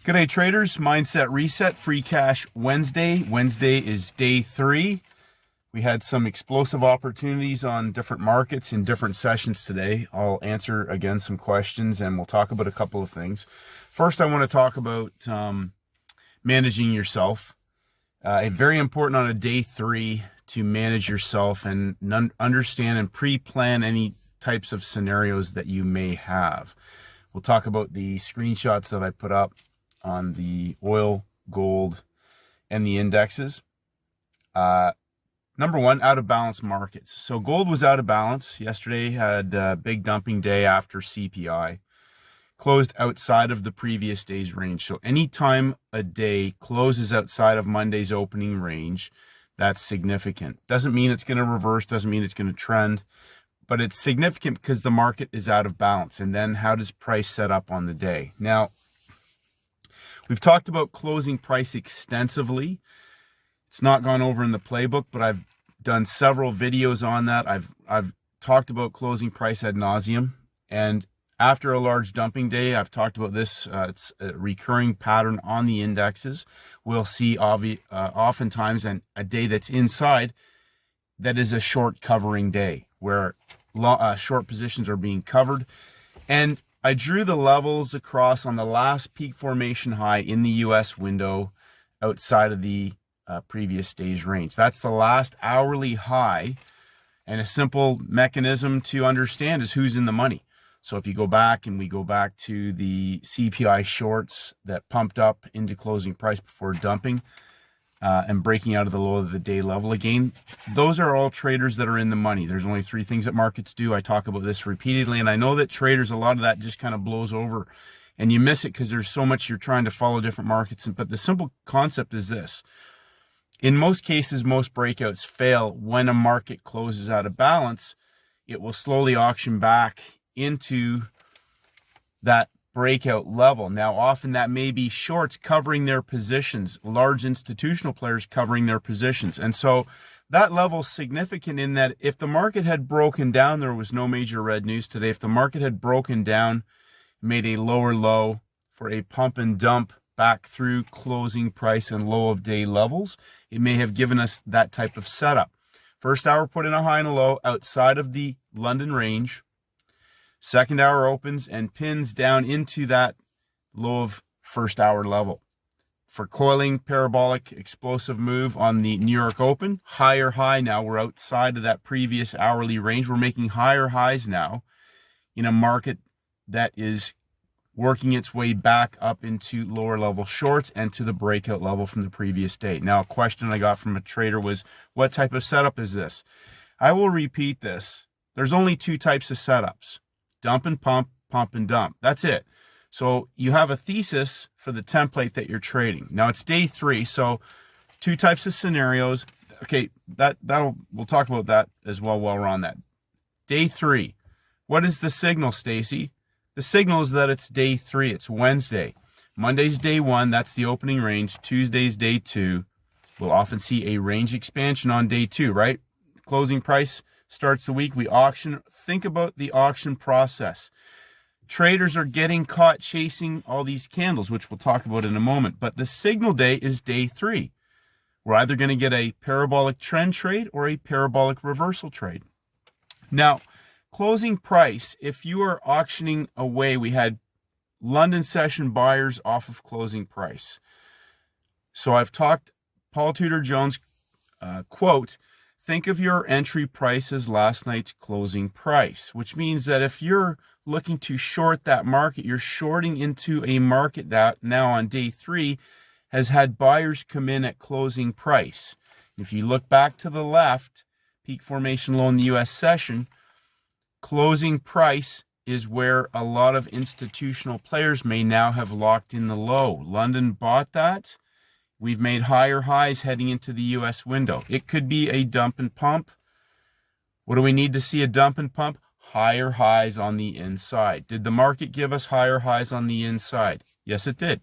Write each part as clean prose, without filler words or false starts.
G'day traders, Mindset Reset, Free Cash Wednesday. Wednesday is day 3. We had some explosive opportunities on different markets in different sessions today. I'll answer again some questions and we'll talk about a couple of things. First, I want to talk about managing yourself. Very important on a day 3 to manage yourself and understand and pre-plan any types of scenarios that you may have. We'll talk about the screenshots that I put up on the oil, gold, and the indexes. Number one, out of balance markets. So gold was out of balance. Yesterday had a big dumping day after CPI. Closed outside of the previous day's range. So anytime a day closes outside of Monday's opening range, that's significant. Doesn't mean it's going to reverse, doesn't mean it's going to trend, but it's significant because the market is out of balance. And then how does price set up on the day? Now, we've talked about closing price extensively. It's not gone over in the playbook, but I've done several videos on that. I've talked about closing price ad nauseum. And after a large dumping day, I've talked about this. It's a recurring pattern on the indexes. We'll see oftentimes a day that's inside that is a short covering day where short positions are being covered. And I drew the levels across on the last peak formation high in the US window outside of the previous day's range. That's the last hourly high, and a simple mechanism to understand is who's in the money. So if you go back and we go back to the CPI shorts that pumped up into closing price before dumping and breaking out of the low of the day level again, those are all traders that are in the money. There's only 3 things that markets do. I talk about this repeatedly, and I know that traders, a lot of that just kind of blows over and you miss it because there's so much you're trying to follow different markets. But the simple concept is this. In most cases, most breakouts fail when a market closes out of balance. It will slowly auction back into that breakout level. Now, often that may be shorts covering their positions, large institutional players covering their positions. And so that level's significant in that if the market had broken down, there was no major red news today. If the market had broken down, made a lower low for a pump and dump back through closing price and low of day levels, it may have given us that type of setup. First hour put in a high and a low outside of the London range. Second hour opens and pins down into that low of first hour level. For coiling, parabolic, explosive move on the New York Open, higher high now. We're outside of that previous hourly range. We're making higher highs now in a market that is working its way back up into lower level shorts and to the breakout level from the previous day. Now, a question I got from a trader was, what type of setup is this? I will repeat this. There's only 2 types of setups. Dump and pump, pump and dump. That's it. So you have a thesis for the template that you're trading. Now it's day 3, so 2 types of scenarios. Okay, we'll talk about that as well while we're on that. Day 3. What is the signal, Stacey? The signal is that it's day 3. It's Wednesday. Monday's day 1. That's the opening range. Tuesday's day 2. We'll often see a range expansion on day 2, right? Closing price starts the week. We auction. Think about the auction process. Traders are getting caught chasing all these candles, which we'll talk about in a moment. But the signal day is day 3. We're either going to get a parabolic trend trade or a parabolic reversal trade. Now, closing price, if you are auctioning away, we had London session buyers off of closing price. So I've talked, Paul Tudor Jones quote, think of your entry price as last night's closing price, which means that if you're looking to short that market, you're shorting into a market that now on day 3 has had buyers come in at closing price. If you look back to the left, peak formation low in the US session, closing price is where a lot of institutional players may now have locked in the low. London bought that. We've made higher highs heading into the US window. It could be a dump and pump. What do we need to see a dump and pump? Higher highs on the inside. Did the market give us higher highs on the inside? Yes, it did.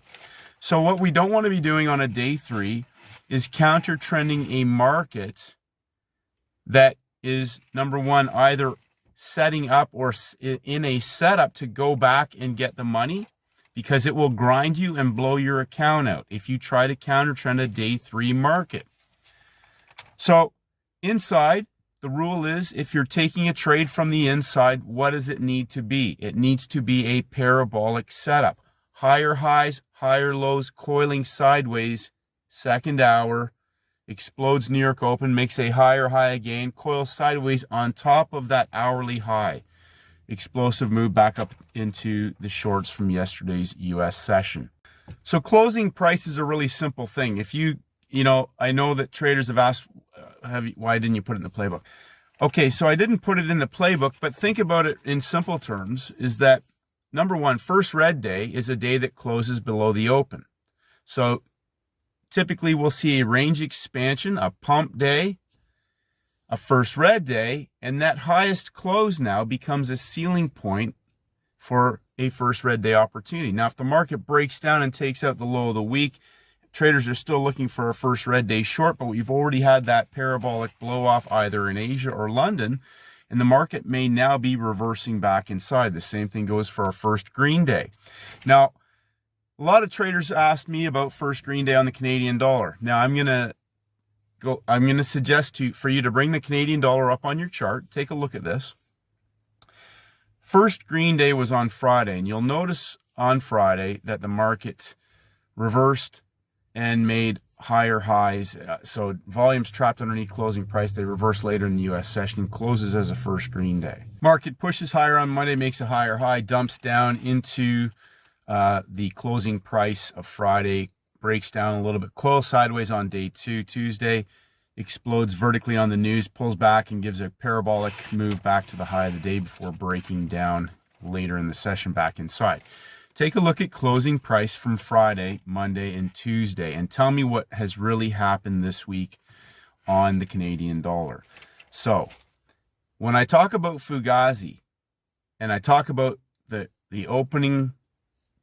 So what we don't want to be doing on a day 3 is counter trending a market that is, number one, either setting up or in a setup to go back and get the money, because it will grind you and blow your account out if you try to counter trend a day 3 market. So inside, the rule is if you're taking a trade from the inside, what does it need to be? It needs to be a parabolic setup. Higher highs, higher lows, coiling sideways, second hour, explodes New York open, makes a higher high again, coils sideways on top of that hourly high. Explosive move back up into the shorts from yesterday's US session. So closing price is a really simple thing. If I know that traders have asked, why didn't you put it in the playbook? Okay, so I didn't put it in the playbook, but think about it in simple terms, is that number one, first red day is a day that closes below the open. So typically we'll see a range expansion, a pump day, a first red day, and that highest close now becomes a ceiling point for a first red day opportunity. Now, if the market breaks down and takes out the low of the week, traders are still looking for a first red day short, but we've already had that parabolic blow off either in Asia or London, and the market may now be reversing back inside. The same thing goes for our first green day. Now, a lot of traders asked me about first green day on the Canadian dollar. Now, I'm going to suggest for you to bring the Canadian dollar up on your chart. Take a look at this. First green day was on Friday, and you'll notice on Friday that the market reversed and made higher highs. So volumes trapped underneath closing price. They reverse later in the US session, closes as a first green day. Market pushes higher on Monday, makes a higher high, dumps down into the closing price of Friday, breaks down a little bit, coils sideways on day 2. Tuesday explodes vertically on the news, pulls back and gives a parabolic move back to the high of the day before breaking down later in the session back inside. Take a look at closing price from Friday, Monday, and Tuesday, and tell me what has really happened this week on the Canadian dollar. So when I talk about Fugazi and I talk about the opening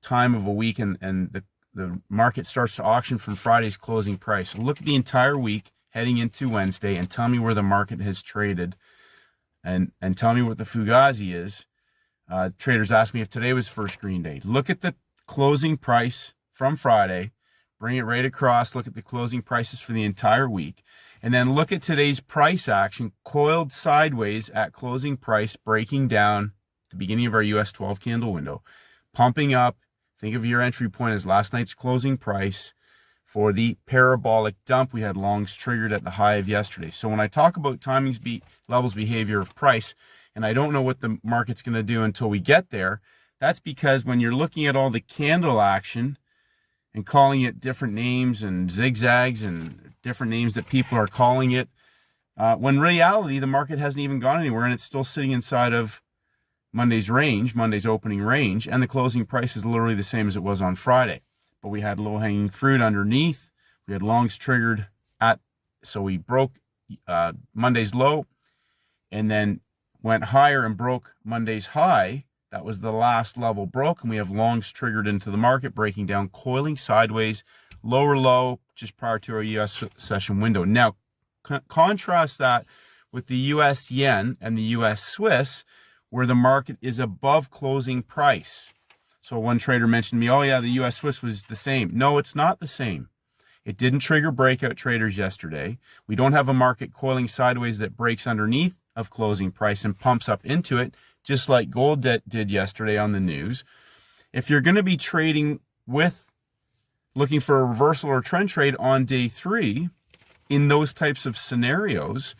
time of a week and the market starts to auction from Friday's closing price, look at the entire week heading into Wednesday and tell me where the market has traded and tell me what the Fugazi is. Traders asked me if today was first green day. Look at the closing price from Friday, bring it right across, look at the closing prices for the entire week, and then look at today's price action, coiled sideways at closing price, breaking down at the beginning of our US 12 candle window, pumping up. Think of your entry point as last night's closing price for the parabolic dump. We had longs triggered at the high of yesterday. So when I talk about timings, levels, behavior of price, and I don't know what the market's going to do until we get there, that's because when you're looking at all the candle action and calling it different names and zigzags and different names that people are calling it, when in reality, the market hasn't even gone anywhere and it's still sitting inside of Monday's range, Monday's opening range, and the closing price is literally the same as it was on Friday. But we had low-hanging fruit underneath. We had longs triggered so we broke Monday's low and then went higher and broke Monday's high. That was the last level broke, and we have longs triggered into the market, breaking down, coiling sideways, lower low, just prior to our US session window. Now, contrast that with the US yen and the US Swiss, where the market is above closing price. So one trader mentioned to me, oh yeah, the US Swiss was the same. No, it's not the same. It didn't trigger breakout traders yesterday. We don't have a market coiling sideways that breaks underneath of closing price and pumps up into it, just like gold did yesterday on the news. If you're going to be trading looking for a reversal or trend trade on day 3, in those types of scenarios,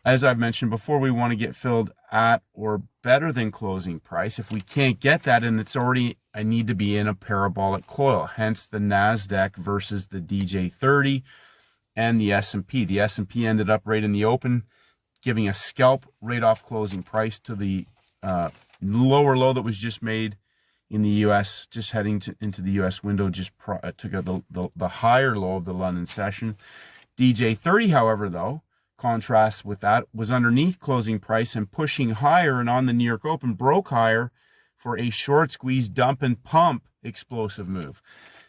as I've mentioned before, we want to get filled at or better than closing price. If we can't get that, and it's already, I need to be in a parabolic coil, hence the NASDAQ versus the DJ30 and the S&P. The S&P ended up right in the open, giving a scalp right off closing price to the lower low that was just made in the US, just heading into the US window, just took out the higher low of the London session. DJ30, however, though, contrast with that, was underneath closing price and pushing higher, and on the New York Open broke higher for a short squeeze, dump and pump explosive move.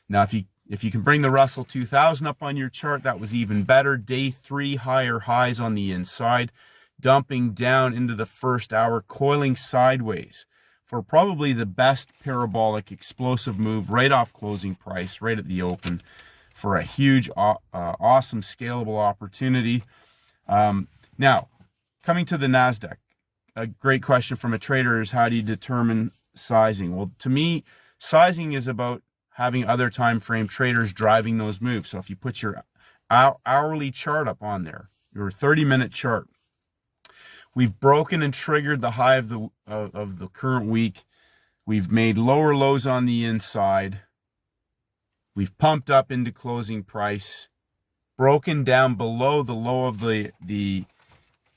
Now, if you can bring the Russell 2000 up on your chart, that was even better. Day 3, higher highs on the inside, dumping down into the first hour, coiling sideways for probably the best parabolic explosive move right off closing price, right at the open, for a huge, awesome, scalable opportunity. Now, coming to the NASDAQ, a great question from a trader is, how do you determine sizing? Well, to me, sizing is about having other time frame traders driving those moves. So if you put your hourly chart up on there, your 30-minute chart, we've broken and triggered the high of the current week. We've made lower lows on the inside. We've pumped up into closing price, broken down below the low of the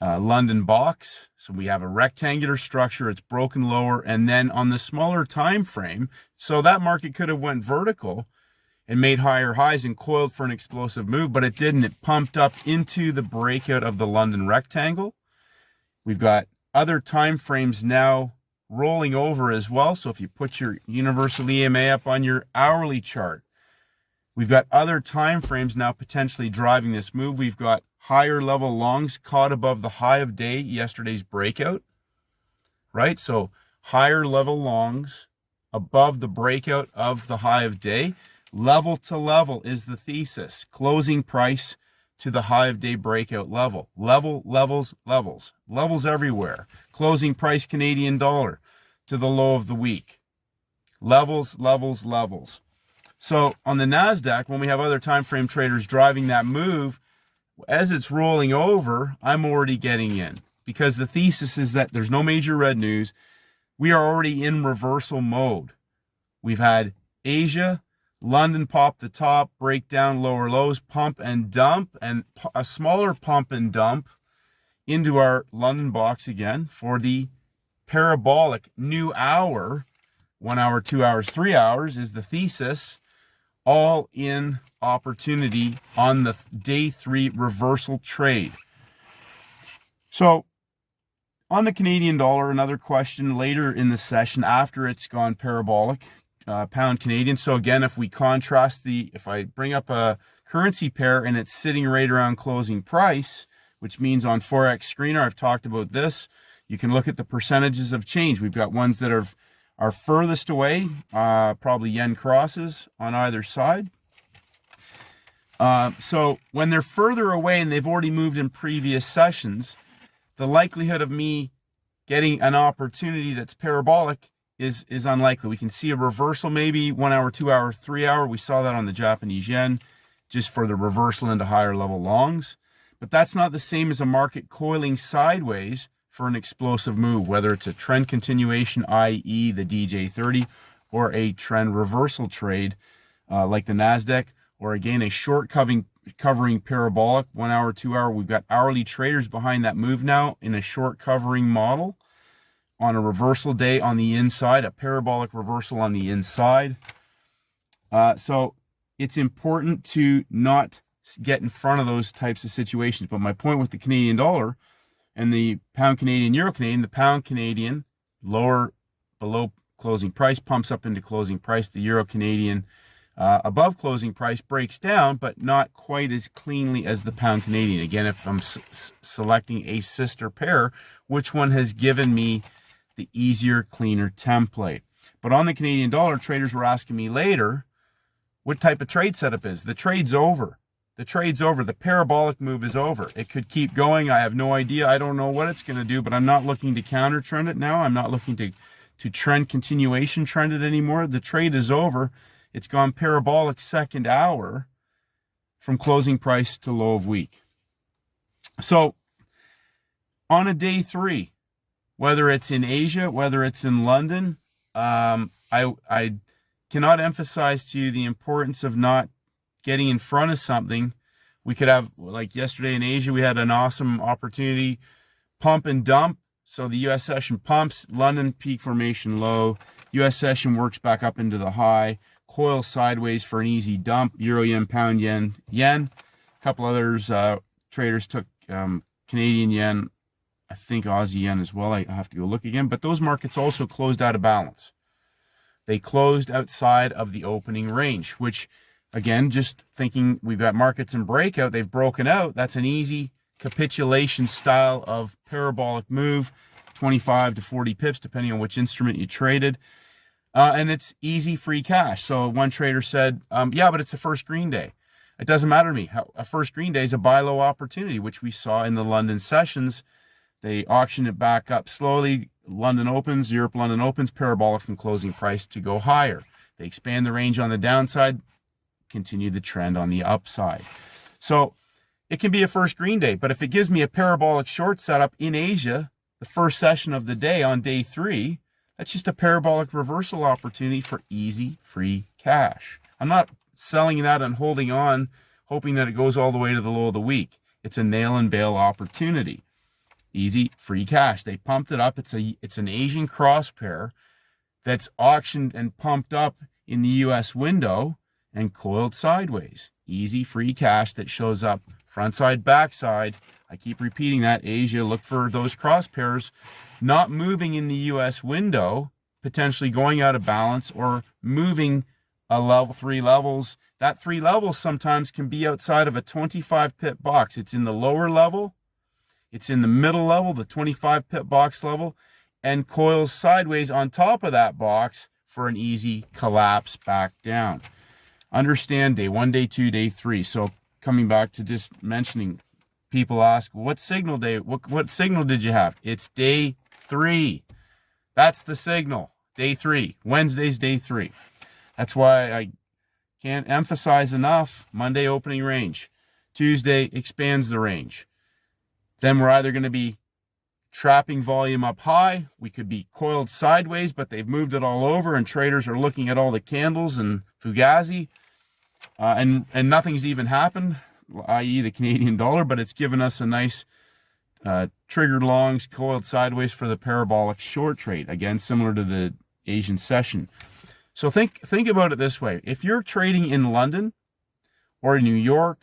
London box. So we have a rectangular structure. It's broken lower, and then on the smaller time frame, so that market could have went vertical and made higher highs and coiled for an explosive move, but it didn't. It pumped up into the breakout of the London rectangle. We've got other time frames now rolling over as well. So if you put your universal EMA up on your hourly chart, we've got other time frames now potentially driving this move. We've got higher level longs caught above the high of day, yesterday's breakout, right? So higher level longs above the breakout of the high of day. Level to level is the thesis. Closing price to the high of day breakout level. Levels everywhere. Closing price Canadian dollar to the low of the week. Levels. So on the NASDAQ, when we have other time frame traders driving that move, as it's rolling over, I'm already getting in, because the thesis is that there's no major red news. We are already in reversal mode. We've had Asia, London pop the top, break down lower lows, pump and dump, and a smaller pump and dump into our London box again for the parabolic new hour. 1 hour, 2 hours, 3 hours is the thesis. All in opportunity on the day 3 reversal trade. So on the Canadian dollar, another question later in the session after it's gone parabolic, pound Canadian. So again, if we contrast if I bring up a currency pair and it's sitting right around closing price, which means on Forex Screener, I've talked about this, you can look at the percentages of change. We've got ones that are furthest away, probably yen crosses on either side. So when they're further away and they've already moved in previous sessions, the likelihood of me getting an opportunity that's parabolic is unlikely. We can see a reversal, maybe 1 hour, 2 hour, 3 hour. We saw that on the Japanese yen, just for the reversal into higher level longs. But that's not the same as a market coiling sideways for an explosive move, whether it's a trend continuation, i.e. the DJ30, or a trend reversal trade like the NASDAQ, or again, a short covering parabolic, 1 hour, 2 hour. We've got hourly traders behind that move now in a short covering model on a reversal day on the inside, a parabolic reversal on the inside. So it's important to not get in front of those types of situations. But my point with the Canadian dollar and the pound Canadian, euro Canadian, the pound Canadian lower below closing price pumps up into closing price. The euro Canadian above closing price breaks down, but not quite as cleanly as the pound Canadian. Again, if I'm selecting a sister pair, which one has given me the easier, cleaner template? But on the Canadian dollar, traders were asking me later what type of trade setup is. The trade's over. The trade's over. The parabolic move is over. It could keep going. I have no idea. I don't know what it's going to do, but I'm not looking to counter trend it now. I'm not looking to trend continuation trend it anymore. The trade is over. It's gone parabolic second hour from closing price to low of week. So on a day 3, whether it's in Asia, whether it's in London, I cannot emphasize to you the importance of not getting in front of something. We could have, like yesterday in Asia, we had an awesome opportunity, pump and dump. So the US session pumps, London peak formation low, US session works back up into the high, coil sideways for an easy dump, euro yen, pound yen, yen. A couple others, traders took Canadian yen, I think Aussie yen as well. I have to go look again. But those markets also closed out of balance. They closed outside of the opening range, which, again, just thinking we've got markets in breakout, they've broken out. That's an easy capitulation style of parabolic move. 25 to 40 pips, depending on which instrument you traded. And it's easy, free cash. So one trader said, yeah, but it's a first green day. It doesn't matter to me. A first green day is a buy low opportunity, which we saw in the London sessions. They auction it back up slowly. London opens, Europe London opens, parabolic from closing price to go higher. They expand the range on the downside, continue the trend on the upside. So it can be a first green day, but if it gives me a parabolic short setup in Asia, the first session of the day on day 3, that's just a parabolic reversal opportunity for easy, free cash. I'm not selling that and holding on, hoping that it goes all the way to the low of the week. It's a nail and bail opportunity. Easy, free cash. They pumped it up. It's an Asian cross pair that's auctioned and pumped up in the US window and coiled sideways. Easy, free cash that shows up front side, back side. I keep repeating that. Asia, look for those cross pairs not moving in the US window, potentially going out of balance or moving a level, 3 levels. That 3 levels sometimes can be outside of a 25 pip box. It's in the lower level. It's in the middle level, the 25 pip box level, and coils sideways on top of that box for an easy collapse back down. Understand day 1, day 2, day 3. So coming back to just mentioning, people ask, what signal day, what signal did you have? It's day 3. That's the signal, day 3. Wednesday's day 3. That's why I can't emphasize enough, Monday opening range. Tuesday expands the range. Then we're either going to be trapping volume up high. We could be coiled sideways, but they've moved it all over and traders are looking at all the candles and Fugazi. And nothing's even happened, i.e. the Canadian dollar, but it's given us a nice triggered longs coiled sideways for the parabolic short trade. Again, similar to the Asian session. So think about it this way. If you're trading in London or in New York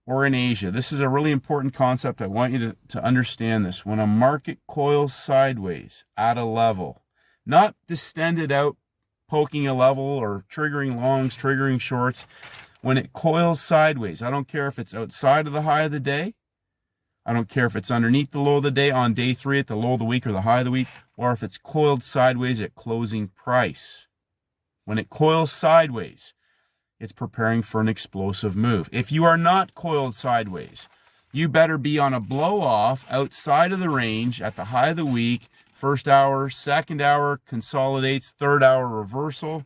or in Asia, this is a really important concept. I want you to understand this. When a market coils sideways at a level, not distended out, poking a level or triggering longs, triggering shorts, when it coils sideways, I don't care if it's outside of the high of the day, I don't care if it's underneath the low of the day on day 3 at the low of the week or the high of the week, or if it's coiled sideways at closing price. When it coils sideways, it's preparing for an explosive move. If you are not coiled sideways, you better be on a blow off outside of the range at the high of the week. First hour, second hour consolidates, third hour reversal.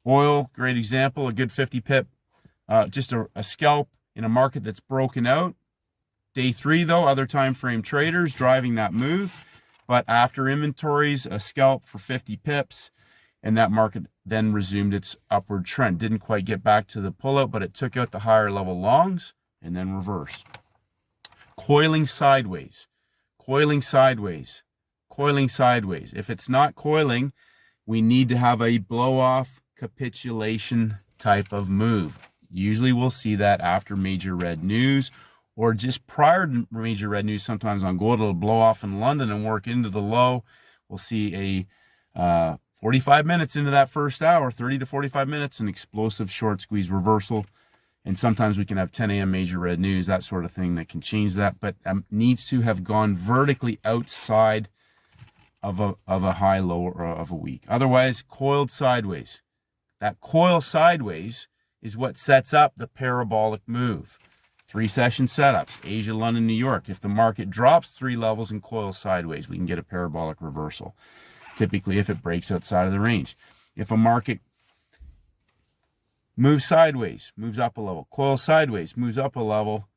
Oil, great example, a good 50 pip, just a scalp in a market that's broken out. Day 3 though, other time frame traders driving that move, but after inventories, a scalp for 50 pips. And that market then resumed its upward trend. Didn't quite get back to the pullout, but it took out the higher level longs and then reversed. Coiling sideways, coiling sideways, coiling sideways. If it's not coiling, we need to have a blow-off capitulation type of move. Usually we'll see that after major red news or just prior to major red news. Sometimes on gold, it'll blow off in London and work into the low. We'll see a 45 minutes into that first hour, 30 to 45 minutes, an explosive short squeeze reversal. And sometimes we can have 10 a.m. major red news, that sort of thing that can change that, but needs to have gone vertically outside of a high, low, or of a week. Otherwise, coiled sideways. That coil sideways is what sets up the parabolic move. 3 session setups, Asia, London, New York. If the market drops 3 levels and coils sideways, we can get a parabolic reversal. Typically, if it breaks outside of the range. If a market moves sideways, moves up a level, coils sideways, moves up a level,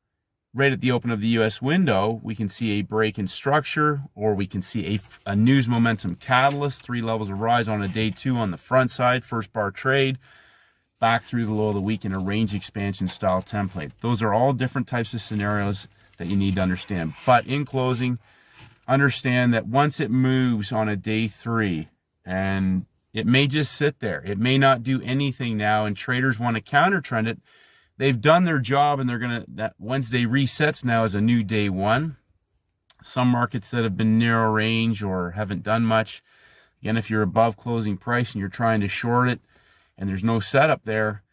right at the open of the US window, we can see a break in structure, or we can see a news momentum catalyst, 3 levels of rise on a day 2 on the front side, first bar trade, back through the low of the week in a range expansion style template. Those are all different types of scenarios that you need to understand. But in closing, understand that once it moves on a day 3, and it may just sit there, it may not do anything now, and traders want to counter trend it. They've done their job, and that Wednesday resets now as a new day 1. Some markets that have been narrow range or haven't done much, again, if you're above closing price and you're trying to short it and there's no setup there,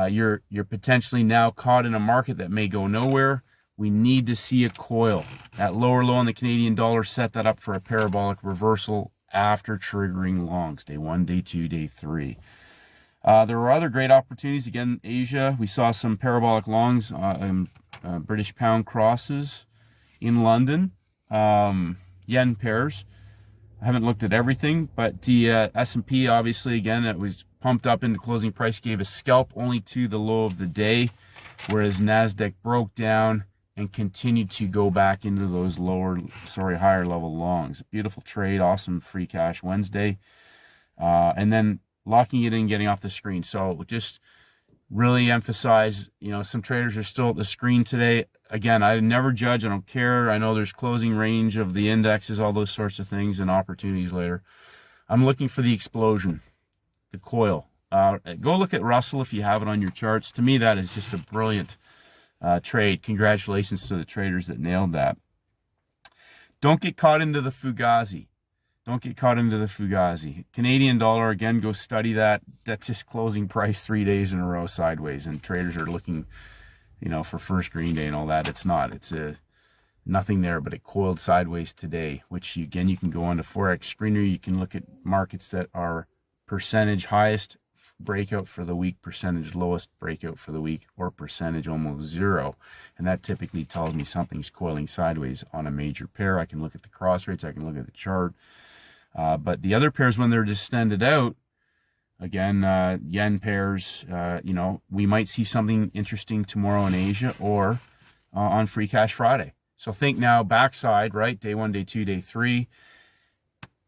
you're potentially now caught in a market that may go nowhere. we need to see a coil. That lower low on the Canadian dollar set that up for a parabolic reversal after triggering longs, day 1, day 2, day 3. There were other great opportunities. Again, Asia, we saw some parabolic longs, British pound crosses in London, yen pairs. I haven't looked at everything, but the S&P, obviously, again, it was pumped up into closing price, gave a scalp only to the low of the day, whereas NASDAQ broke down and continued to go back into those higher level longs. Beautiful trade, awesome free cash Wednesday, and then locking it in, getting off the screen. So just really emphasize, some traders are still at the screen today. Again, I never judge. I don't care. I know there's closing range of the indexes, all those sorts of things, and opportunities later. I'm looking for the explosion, the coil. Go look at Russell if you have it on your charts. To me, that is just a brilliant trade. Congratulations to the traders that nailed that. Don't get caught into the Fugazi. Don't get caught into the Fugazi. Canadian dollar, again, go study that. That's just closing price 3 days in a row sideways, and traders are looking, for first green day and all that. It's not. It's nothing there, but it coiled sideways today, which, again, you can go onto Forex Screener. You can look at markets that are percentage highest breakout for the week, percentage lowest breakout for the week, or percentage almost zero. And that typically tells me something's coiling sideways on a major pair. I can look at the cross rates. I can look at the chart. But the other pairs, when they're distended out, again, yen pairs, we might see something interesting tomorrow in Asia or on Free Cash Friday. So think now backside, right? Day 1, day 2, day 3.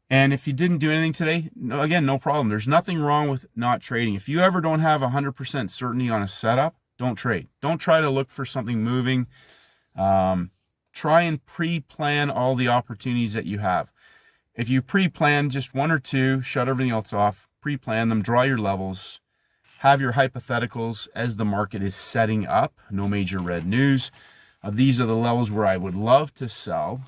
And if you didn't do anything today, again, no problem. There's nothing wrong with not trading. If you ever don't have 100% certainty on a setup, don't trade. Don't try to look for something moving. Try and pre-plan all the opportunities that you have. If you pre-plan just 1 or 2, shut everything else off, pre-plan them, draw your levels, have your hypotheticals as the market is setting up, no major red news. These are the levels where I would love to sell.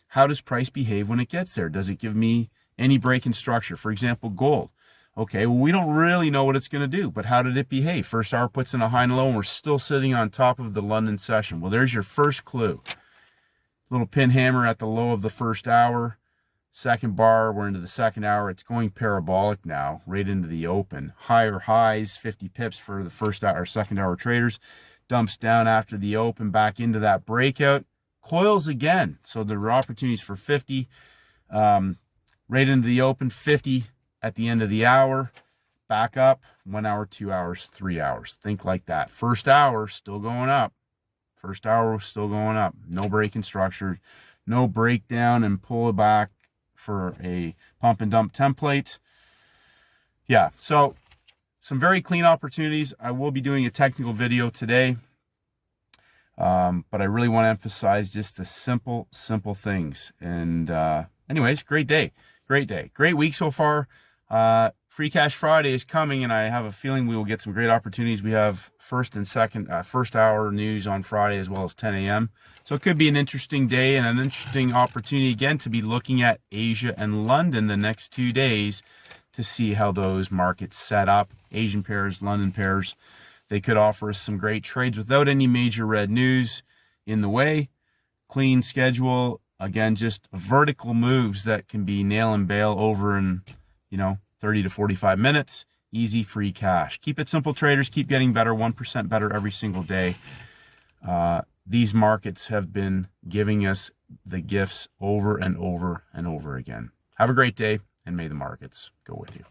How does price behave when it gets there? Does it give me any break in structure? For example, gold. Okay, well, we don't really know what it's going to do, but how did it behave? First hour puts in a high and low, and we're still sitting on top of the London session. Well, there's your first clue. Little pin hammer at the low of the first hour. Second bar, we're into the second hour. It's going parabolic now, right into the open. Higher highs, 50 pips for the first hour, second hour traders. Dumps down after the open, back into that breakout. Coils again. So there are opportunities for 50, right into the open, 50 at the end of the hour. Back up, 1 hour, 2 hours, 3 hours. Think like that. First hour, still going up. First hour, still going up. No break in structure. No breakdown and pull it back for a pump and dump template. Yeah, so some very clean opportunities. I will be doing a technical video today, but I really want to emphasize just the simple things. And anyways, great day, great week so far. Free Cash Friday is coming, and I have a feeling we will get some great opportunities. We have first hour news on Friday, as well as 10 a.m. So it could be an interesting day and an interesting opportunity again to be looking at Asia and London the next 2 days to see how those markets set up. Asian pairs, London pairs, they could offer us some great trades without any major red news in the way. Clean schedule, again, just vertical moves that can be nail and bail over in 30 to 45 minutes, easy free cash. Keep it simple, traders. Keep getting better, 1% better every single day. These markets have been giving us the gifts over and over and over again. Have a great day, and may the markets go with you.